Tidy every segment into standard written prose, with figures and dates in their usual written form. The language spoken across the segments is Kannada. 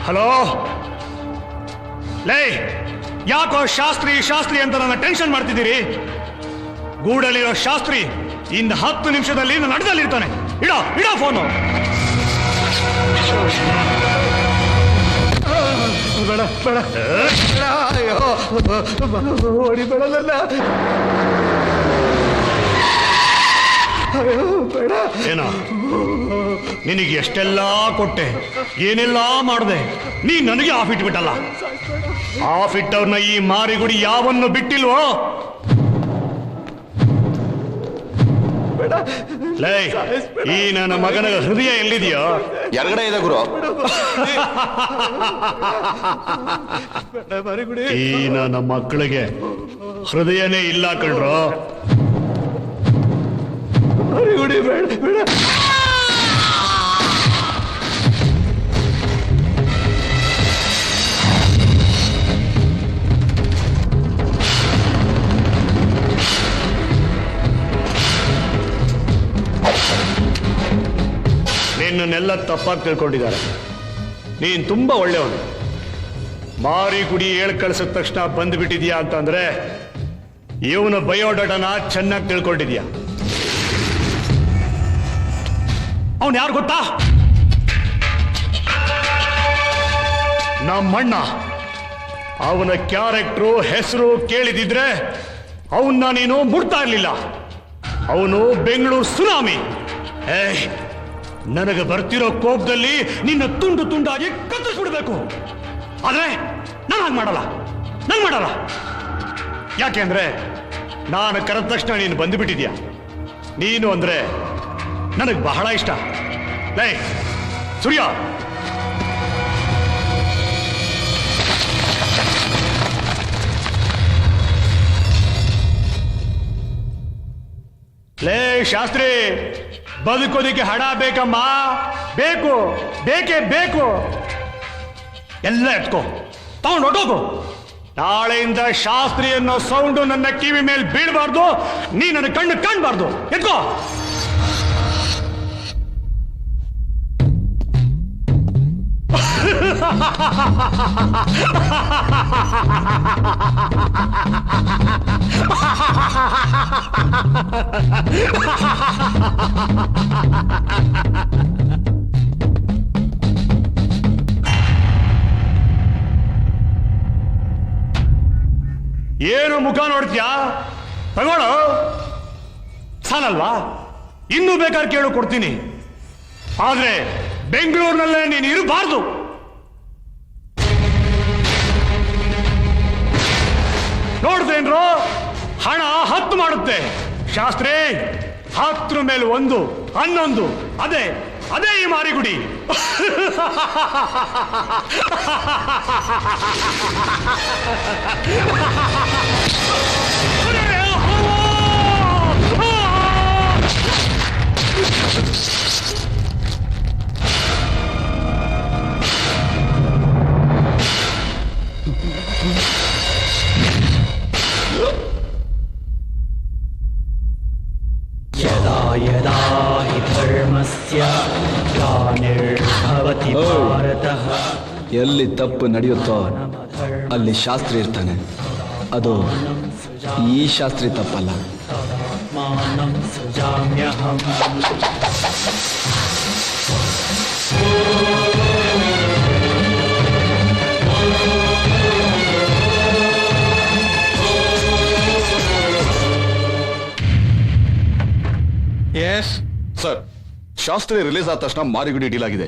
ಹಲೋ ಲೇ, ಯಾಕೋ ಶಾಸ್ತ್ರಿ ಶಾಸ್ತ್ರಿ ಅಂತ ನನ್ನ ಟೆನ್ಷನ್ ಮಾಡ್ತಿದ್ದೀರಿ? ಗೂಡಲ್ಲಿರೋ ಶಾಸ್ತ್ರಿ ಇನ್ನು 10 ನಿಮಿಷದಲ್ಲಿ ನನ್ನ ಅಡ್ಡದಲ್ಲಿರ್ತಾನೆ. ಇಡೋ ಇಡೋ ಫೋನು. ಬೇಡ ಬೇಡ ಬೇಡ, ಅಯ್ಯೋ ಹೊಡಿಬೇಡ ನನ್ನ. ಬೇಡ. ಏನೋ ನಿನಗೆ ಎಷ್ಟೆಲ್ಲ ಕೊಟ್ಟೆ, ಏನೆಲ್ಲ ಮಾಡಿದೆ, ನೀ ನನಗೆ ಆಫ್ ಇಟ್ಬಿಟ್ಟಲ್ಲ. ಆಫ್ ಇಟ್ಟವ್ರನ್ನ ಈ ಮಾರಿಗುಡಿ ಯಾವನ್ನು ಬಿಟ್ಟಿಲ್ವೋ? ಲೈ, ಈ ನನ್ನ ಮಗನ ಹೃದಯ ಎಲ್ಲಿದೆಯೋ? ಎರಗಡೆ ಇದೆ ಗುರು. ಈ ನನ್ನ ಮಕ್ಕಳಿಗೆ ಹೃದಯನೇ ಇಲ್ಲ ಕಣ್ರೋ. ಮರಿಗುಡಿ ಬೇಡ ಬೇಡ. ನಿನ್ನನ್ನೆಲ್ಲ ತಪ್ಪಾಗಿ ತಿಳ್ಕೊಂಡಿದ್ದಾರೆ. ನೀನ್ ತುಂಬಾ ಒಳ್ಳೆಯವನು. ಮಾರಿ ಗುಡಿ ಕಳಿಸಿದ ತಕ್ಷಣ ಬಂದ್ಬಿಟ್ಟಿದ್ಯಾ ಅಂತಂದ್ರೆ ಇವನ ಬಯೋಡಾಟಾನ ಚೆನ್ನಾಗಿ ತಿಳ್ಕೊಂಡಿದ್ಯಾ. ಅವನು ಯಾರು ಗೊತ್ತಾ? ನಮ್ಮಣ್ಣ. ಅವನ ಕ್ಯಾರೆಕ್ಟ್ರು ಹೆಸರು ಕೇಳಿದಿದ್ರೆ ಅವನ್ನ ನೀನು ಮುಡ್ತಾ ಇರ್ಲಿಲ್ಲ. ಅವನು ಬೆಂಗಳೂರು ಸುನಾಮಿ. ನನಗೆ ಬರ್ತಿರೋ ಕೋಪದಲ್ಲಿ ನಿನ್ನ ತುಂಡು ತುಂಡಾಗಿ ಕತ್ತರಿಸ್ಬಿಡ್ಬೇಕು. ಆದ್ರೆ ನಾನು ಹಾಗೆ ಮಾಡಲ್ಲ, ನಾನು ಮಾಡಲ್ಲ. ಯಾಕೆಂದ್ರೆ ನಾನು ಕರೆದ ತಕ್ಷಣ ನೀನು ಬಂದುಬಿಟ್ಟಿದ್ಯಾ. ನೀನು ಅಂದ್ರೆ ನನಗೆ ಬಹಳ ಇಷ್ಟ. ಲೇ ಸೂರ್ಯ, ಲೇ ಶಾಸ್ತ್ರಿ, ಬದುಕೋದಿಕ್ಕೆ ಹಣ ಬೇಕಮ್ಮ, ಬೇಕು, ಬೇಕೇ ಬೇಕು. ಎಲ್ಲ ಎತ್ಕೋ, ತಗೊಂಡು ಹೊಟ್ಟೋಗು. ನಾಳೆಯಿಂದ ಶಾಸ್ತ್ರಿ ಅನ್ನೋ ಸೌಂಡು ನನ್ನ ಕಿವಿ ಮೇಲೆ ಬೀಳಬಾರ್ದು, ನೀ ನನ್ನ ಕಣ್ಣು ಕಾಣಬಾರ್ದು. ಎತ್ಕೋ. ಏನು ಮುಖ ನೋಡ್ತೀಯಾ? ತಗೊಳ್ಳೋ. ಸಾಲಲ್ವಾ? ಇನ್ನೂ ಬೇಕಾದ್ರೆ ಕೇಳು, ಕೊಡ್ತೀನಿ. ಆದ್ರೆ ಬೆಂಗಳೂರಿನಲ್ಲೇ ನೀನು ಇರಬಾರ್ದು. ನೋಡ್ತೇನ್ರೋ, ಹಣ 10 ಮಾಡುತ್ತೆ. ಶಾಸ್ತ್ರಿ, 10 ಮೇಲೆ 1 11. ಅದೇ ಅದೇ ಈ ಮಾರಿಗುಡಿ. यदा यदा हि धर्मस्य ग्लानिर्भवति भारतः. ಎಲ್ಲಿ ತಪ್ಪು ನಡೆಯುತ್ತೋ ಅಲ್ಲಿ ಶಾಸ್ತ್ರಿ ಇರ್ತಾನೆ. ಅದು ಈ ಶಾಸ್ತ್ರಿ ತಪ್ಪಲ್ಲ. ಮಾನಂ ಸೃಜಾಮ್ಯಹಂ. ಎಸ್ ಸರ್, ಶಾಸ್ತ್ರಿ ರಿಲೀಸ್ ಆದ ತಕ್ಷಣ ಮಾರಿಗುಡಿ ಡೀಲ್ ಆಗಿದೆ.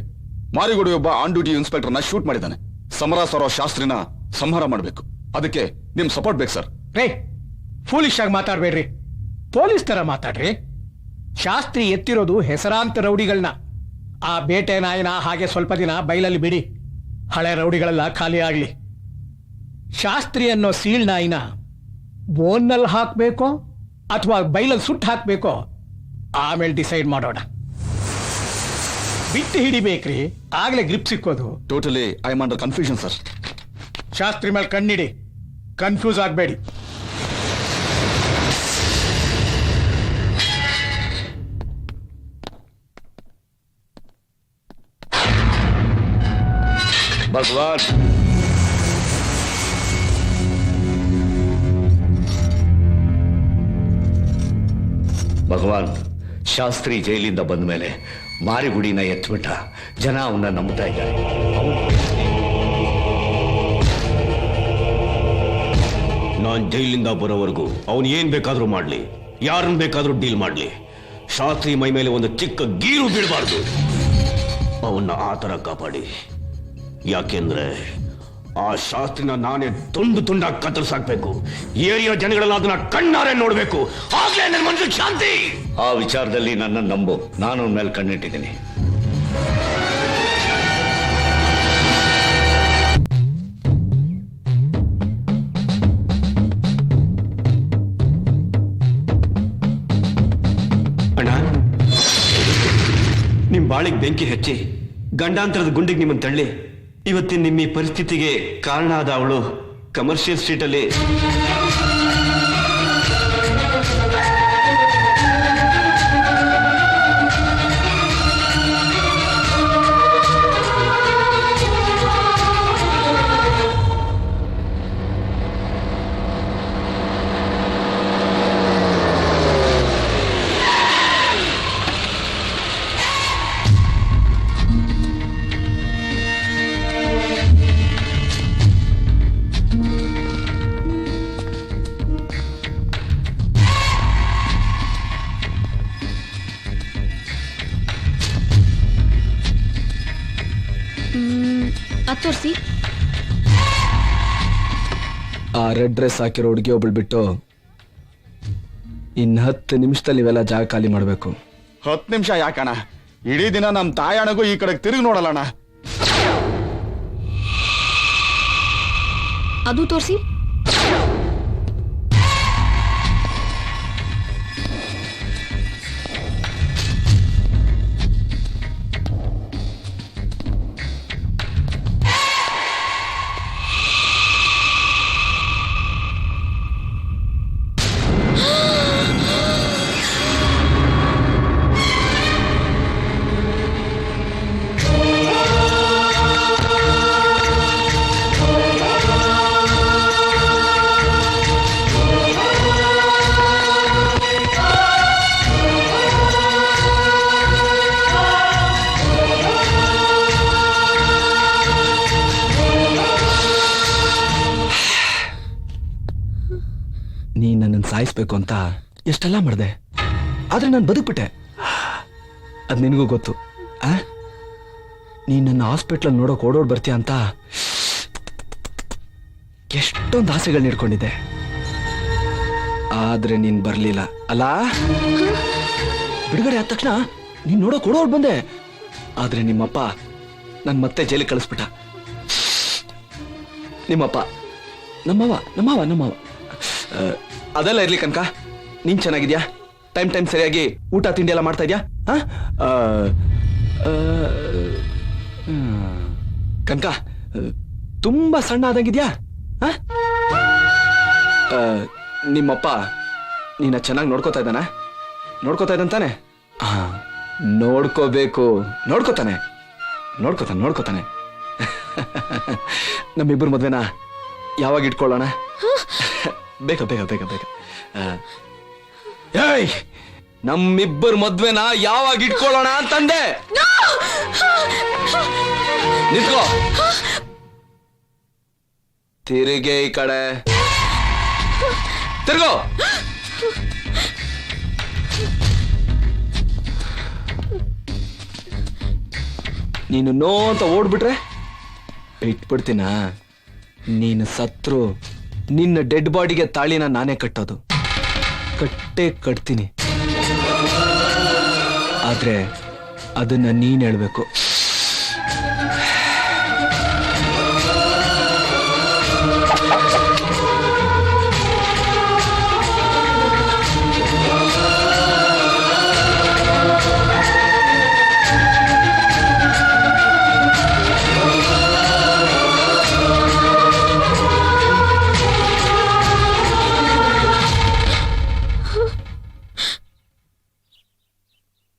ಮಾರಿಗುಡಿ ಒಬ್ಬ ಆನ್ ಡ್ಯೂಟಿ ಇನ್ಸ್ಪೆಕ್ಟರ್ನ ಶೂಟ್ ಮಾಡಿದ್ದಾನೆ. ಸಮರಾಸ್ ಅವರ ಶಾಸ್ತ್ರಿನ ಸಂಹಾರ ಮಾಡಬೇಕು. ಅದಕ್ಕೆ ನಿಮ್ ಸಪೋರ್ಟ್ ಬೇಕು ಸರ್. ರೇ, ಫೂಲಿಶ್ ಆಗಿ ಮಾತಾಡ್ಬೇಡ್ರಿ, ಪೊಲೀಸ್ ತರ ಮಾತಾಡ್ರಿ. ಶಾಸ್ತ್ರಿ ಎತ್ತಿರೋದು ಹೆಸರಾಂತ ರೌಡಿಗಳನ್ನ. ಆ ಬೇಟೆ ನಾಯಿನ ಹಾಗೆ ಸ್ವಲ್ಪ ದಿನ ಬೈಲಲ್ಲಿ ಬಿಡಿ, ಹಳೆ ರೌಡಿಗಳೆಲ್ಲ ಖಾಲಿ ಆಗ್ಲಿ. ಶಾಸ್ತ್ರಿ ಅನ್ನೋ ಸೀಳ್ ನಾಯಿನ ಬೋನ್ನಲ್ಲಿ ಹಾಕ್ಬೇಕೋ ಅಥವಾ ಬೈಲಲ್ಲಿ ಸುಟ್ಟು ಹಾಕ್ಬೇಕೋ ಆಮೇಲೆ ಡಿಸೈಡ್ ಮಾಡೋಣ. ಬಿಟ್ಟು ಹಿಡಿಬೇಕ್ರಿ, ಆಗ್ಲೇ ಗ್ರಿಪ್ ಸಿಕ್ಕೋದು. Totally I am under confusion sir. Shastri ಮೇಲೆ ಕಣ್ಣಿಡಿ, ಕನ್ಫ್ಯೂಸ್ ಆಗಬೇಡಿ. ಭಗವಾನ್ ಭಗವಾನ್ ಶಾಸ್ತ್ರಿ ಜೈಲಿಂದ ಬಂದ ಮೇಲೆ ಮಾರಿಗುಡಿನ ಎತ್ಬಿಟ್ಟ. ಜನ ಅವನ್ನ ನಂಬ್ತಾ ಇದ್ದಾರೆ. ನಾನ್ ಜೈಲಿಂದ ಬರೋವರೆಗೂ ಅವನು ಏನ್ ಬೇಕಾದ್ರೂ ಮಾಡ್ಲಿ, ಯಾರನ್ನ ಬೇಕಾದ್ರೂ ಡೀಲ್ ಮಾಡ್ಲಿ, ಶಾಸ್ತ್ರಿ ಮೈ ಮೇಲೆ ಒಂದು ಚಿಕ್ಕ ಗೀರು ಬೀಳಬಾರ್ದು. ಅವನ್ನ ಆ ತರ ಕಾಪಾಡಿ. ಯಾಕೆಂದ್ರೆ ಆ ಶಾಸ್ತ್ರಿನ ನಾನೇ ತುಂಡು ತುಂಡಾಗಿ ಕತ್ತರಿಸಾಕ್ಬೇಕು. ಏರಿಯಾ ಜನಗಳೆಲ್ಲ ಅದನ್ನ ಕಣ್ಣಾರೆ ನೋಡ್ಬೇಕು. ಆಗ್ಲೇ ನನ್ನ ಮನಸ್ಸಿಗೆ ಶಾಂತಿ. ಆ ವಿಚಾರದಲ್ಲಿ ನನ್ನ ನಂಬು. ನಾನು ಅವನ ಮೇಲೆ ಕಣ್ಣಿಟ್ಟಿದ್ದೀನಿ. ಅಣ್ಣ, ನಿಮ್ ಬಾಳಿಗೆ ಬೆಂಕಿ ಹಚ್ಚಿ ಗಂಡಾಂತರದ ಗುಂಡಿಗೆ ನಿಮ್ಮನ್ನು ತಳ್ಳಿ ಇವತ್ತಿನ ನಿಮ್ಮ ಈ ಪರಿಸ್ಥಿತಿಗೆ ಕಾರಣ ಆದ ಅವಳು ಕಮರ್ಷಿಯಲ್ ಸ್ಟ್ರೀಟ್ ಅಲ್ಲಿ ಅದ್ ತೋರ್ಸಿ. ಆ ರೆಡ್ ಡ್ರೆಸ್ ಹಾಕಿರೋ ಹುಡುಗಿ ಒಬ್ಳು ಬಿಟ್ಟು ಇನ್ನು 10 ನಿಮಿಷದಲ್ಲಿ ಇವೆಲ್ಲ ಜಾಗ ಖಾಲಿ ಮಾಡಬೇಕು. 10 ನಿಮಿಷ ಯಾಕಣ್ಣ? ಇಡೀ ದಿನ ನಮ್ಮ ತಾಯಣಗೂ ಈ ಕಡೆಗೆ ತಿರುಗಿ ನೋಡಲ್ಲಣ್ಣ. ಅದು ತೋರ್ಸಿ. ನೀ ನನ್ನನ್ನು ಸಾಯಿಸ್ಬೇಕು ಅಂತ ಎಷ್ಟೆಲ್ಲ ಮಾಡಿದೆ, ಆದ್ರೆ ನಾನು ಬದುಕ್ಬಿಟ್ಟೆ. ಅದು ನಿನಗೂ ಗೊತ್ತು. ನೀನ್ ನನ್ನ ಹಾಸ್ಪಿಟ್ಲಲ್ಲಿ ನೋಡೋಕೆ ಓಡೋಡ್ ಬರ್ತೀಯ ಅಂತ ಎಷ್ಟೊಂದು ಆಸೆಗಳನ್ನ ಇಟ್ಕೊಂಡಿದ್ದೆ. ಆದ್ರೆ ನೀನ್ ಬರ್ಲಿಲ್ಲ ಅಲ್ಲ. ಬಿಡುಗಡೆ ಆದ ತಕ್ಷಣ ನೀನ್ ನೋಡೋಕೆ ಓಡೋಡ್ ಬಂದೆ. ಆದ್ರೆ ನಿಮ್ಮಪ್ಪ ನನ್ ಮತ್ತೆ ಜೈಲಿಗೆ ಕಳಿಸ್ಬಿಟ್ಟ. ನಿಮ್ಮಪ್ಪ ನಮ್ಮವ ಅದೆಲ್ಲ ಇರ್ಲಿ ಕನಕ, ನೀನ್ ಚೆನ್ನಾಗಿದ್ಯಾ? ಟೈಮ್ ಸರಿಯಾಗಿ ಊಟ ತಿಂಡಿ ಎಲ್ಲ ಮಾಡ್ತಾ ಇದ್ಯಾ? ಕನಕ ತುಂಬಾ ಸಣ್ಣ ಆದಂಗಿದ್ಯಾ? ನಿಮ್ಮಪ್ಪ ನೀನ ಚೆನ್ನಾಗಿ ನೋಡ್ಕೋತಾ ಇದ್ದಂತಾನೆ? ನೋಡ್ಕೋಬೇಕು. ನೋಡ್ಕೋತಾನೆ. ನಮ್ಮಿಬ್ಬರು ಮದ್ವೆನ ಯಾವಾಗ ಇಟ್ಕೊಳ್ಳೋಣ? ಬೇಗ. ಏಯ್, ನಮ್ಮಿಬ್ಬರು ಮದ್ವೆನ ಯಾವಾಗ ಇಟ್ಕೊಳ್ಳೋಣ ಅಂತಂದೆ. ನಿಂತ್ಕೋ. ತಿರುಗೆ ಈ ಕಡೆ ತಿರ್ಗೋ. ನೀನು ನೋ ಅಂತ ಓಡ್ಬಿಟ್ರೆ ಇಟ್ಬಿಡ್ತೀನ. ನೀನು ಸತ್ರು ನಿನ್ನ ಡೆಡ್ ಬಾಡಿಗೆ ತಾಳಿನ ನಾನೇ ಕಟ್ಟೋದು. ಕಟ್ತೀನಿ. ಆದ್ರೆ ಅದನ್ನ ನೀನ್ ಹೇಳ್ಬೇಕು.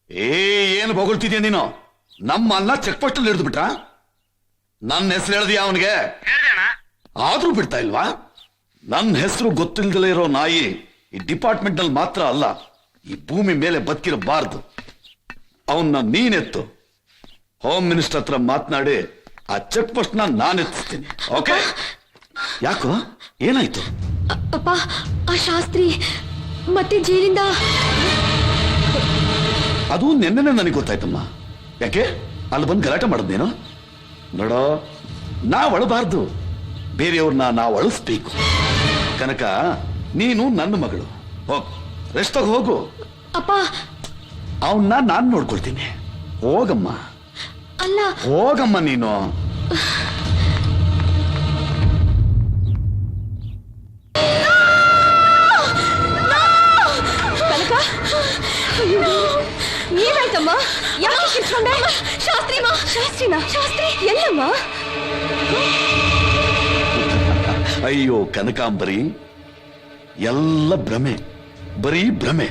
ಏನು ಬೊಗಳ್ತಿದ್ಯಾ ನೀನು? ನಮ್ಮ ಅನ್ನ ಚೆಕ್ ಪೋಸ್ಟ್ ಅಲ್ಲಿ ಹಿಡಿದು ಬಿಟ್ರ? ನನ್ನ ಹೆಸರು ಹೇಳ್ದಿಯಾ ಅವನಿಗೆ? ಆದ್ರೂ ಬಿಡ್ತಾ ಇಲ್ವಾ? ನನ್ನ ಹೆಸರು ಗೊತ್ತಿಲ್ದಲೇ ಇರೋ ನಾಯಿ ಈ ಡಿಪಾರ್ಟ್ಮೆಂಟ್ ನಲ್ಲಿ ಮಾತ್ರ ಅಲ್ಲ, ಈ ಭೂಮಿ ಮೇಲೆ ಬದುಕಿರಬಾರ್ದು. ಅವನ್ನ ನೀನೆತ್ತು ಹೋಮ್ ಮಿನಿಸ್ಟರ್ ಹತ್ರ ಮಾತನಾಡಿ ಆ ಚೆಕ್ ಪೋಸ್ಟ್ ನಾನು ಎತ್ತಿಸ್ತೀನಿ. ಓಕೆ? ಯಾಕೋ ಏನಾಯ್ತು? ಅಪ್ಪ, ಆ ಶಾಸ್ತ್ರಿ ಮತ್ತೆ ಜೈಲಿಂದ ಅದು ನೆನ್ನೆನೆ ನನಗೆ ಗೊತ್ತಾಯ್ತಮ್ಮ. ಯಾಕೆ ಅಲ್ಲಿ ಬಂದು ಗಲಾಟೆ ಮಾಡಿದ್ನೇನು? ನೋಡೋ, ನಾವ್ ಅಳಬಾರ್ದು, ಬೇರೆಯವ್ರನ್ನ ನಾವು ಅಳಿಸ್ಬೇಕು. ಕನಕ, ನೀನು ನನ್ನ ಮಗಳು, ಹೋಗ್ ರೆಸ್ಟ್ ತಗೋ ಹೋಗು. ಅಪ್ಪ, ಅವನ್ನ ನಾನು ನೋಡ್ಕೊಳ್ತೀನಿ. ಹೋಗಮ್ಮ, ಅಲ್ಲ ಹೋಗಮ್ಮ ನೀನು. ಕನಕ, ಏನಾಯ್ತಮ್ಮ? ಯಾಕೆ ಕಿರ್ಚ್ಕೊಂಡೆ? ಶಾಸ್ತ್ರಿ ಎಲ್ಲಮ್ಮ? ಅಯ್ಯೋ ಕನಕಾಂಬರಿ, ಎಲ್ಲ ಭ್ರಮೆ, ಬರೀ ಭ್ರಮೆ.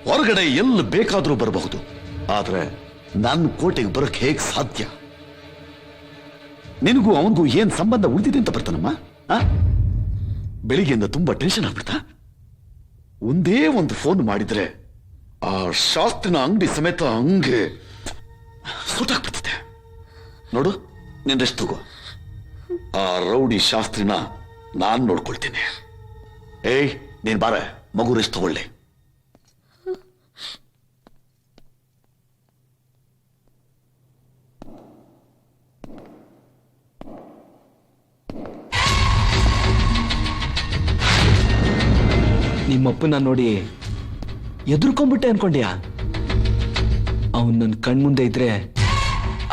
ಹೊರಗಡೆ ಎಲ್ಲ ಬೇಕಾದ್ರೂ ಬರಬಹುದು, ಆದ್ರೆ ನನ್ನ ಕೋಟೆಗೆ ಬರೋಕ್ ಹೇಗ್ ಸಾಧ್ಯ? ನಿನಗೂ ಅವನಿಗೂ ಏನ್ ಸಂಬಂಧ ಉಳಿದಿದೆ ಅಂತ ಬರ್ತಾನಮ್ಮ? ಬೆಳಿಗ್ಗೆಯಿಂದ ತುಂಬಾ ಟೆನ್ಷನ್ ಆಗ್ಬಿಡ್ತಾ? ಒಂದೇ ಒಂದು ಫೋನ್ ಮಾಡಿದ್ರೆ ಆ ಶಾಸ್ತ್ರಿನ ಅಂಗಡಿ ಸಮೇತ ಹಂಗೆ ಸುಟ್ಟಾಗ್ಬಿಡ್ತಿದೆ. ನೋಡು, ನಿನ್ ರೆಸ್ಟ್ ತಗೋ. ಆ ರೌಡಿ ಶಾಸ್ತ್ರಿನ ನಾನ್ ನೋಡ್ಕೊಳ್ತೀನಿ. ಏಯ್, ನೀನ್ ಬಾರ, ಮಗು ರೆಸ್ಟ್ ತಗೊಳ್ಳಿ. ನಿಮ್ಮಪ್ಪನ ನೋಡಿ ಎದುರ್ಕೊಂಡ್ಬಿಟ್ಟೆ ಅನ್ಕೊಂಡ್ಯಾ? ಅವನ್ ನನ್ನ ಕಣ್ಮುಂದೆ ಇದ್ರೆ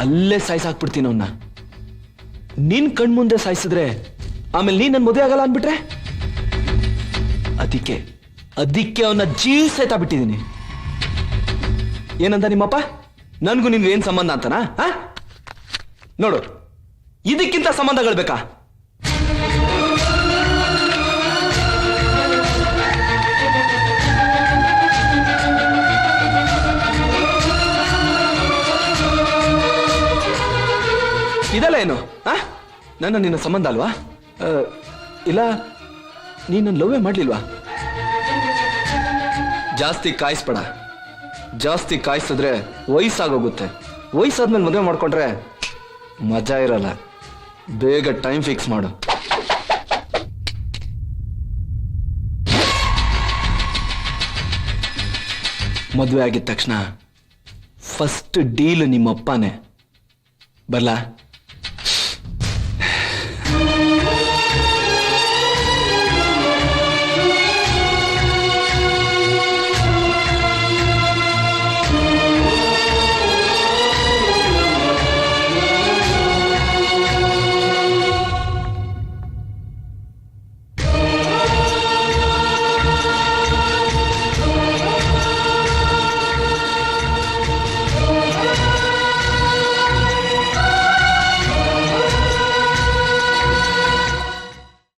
ಅಲ್ಲೇ ಸಾಯಿಸಾಕ್ಬಿಡ್ತೀನಿ ಅವನ್ನ. ನಿನ್ ಕಣ್ಮುಂದೆ ಸಾಯಿಸಿದ್ರೆ ಆಮೇಲೆ ನೀನ್ ನನ್ ಮದುವೆ ಆಗಲ್ಲ ಅನ್ಬಿಟ್ರೆ ಅದಕ್ಕೆ ಅವನ್ನ ಜೀವ ಸಹಿತ ಬಿಟ್ಟಿದ್ದೀನಿ. ಏನಂತ ನಿಮ್ಮಪ್ಪ? ನನ್ಗೂ ನಿನ್ಗೂ ಏನ್ ಸಂಬಂಧ ಅಂತನಾ? ನೋಡು, ಇದಕ್ಕಿಂತ ಸಂಬಂಧಗಳು ಬೇಕಾ? ಇದೆಲ್ಲ ಏನು? ನನ್ನ ನಿನ್ನ ಸಂಬಂಧ ಅಲ್ವಾ? ಇಲ್ಲ, ನೀನು ಲವ್ವೇ ಮಾಡ್ಲಿಲ್ವಾ? ಜಾಸ್ತಿ ಕಾಯಿಸ್ಬೇಡ. ಜಾಸ್ತಿ ಕಾಯಿಸಿದ್ರೆ ವಯಸ್ಸಾಗೋಗುತ್ತೆ. ವಯಸ್ಸಾದ್ಮೇಲೆ ಮದುವೆ ಮಾಡ್ಕೊಂಡ್ರೆ ಮಜಾ ಇರಲ್ಲ. ಬೇಗ ಟೈಮ್ ಫಿಕ್ಸ್ ಮಾಡು. ಮದುವೆ ಆಗಿದ ತಕ್ಷಣ ಫಸ್ಟ್ ಡೀಲ್ ನಿಮ್ಮಪ್ಪನೇ. ಬರ್ಲಾ?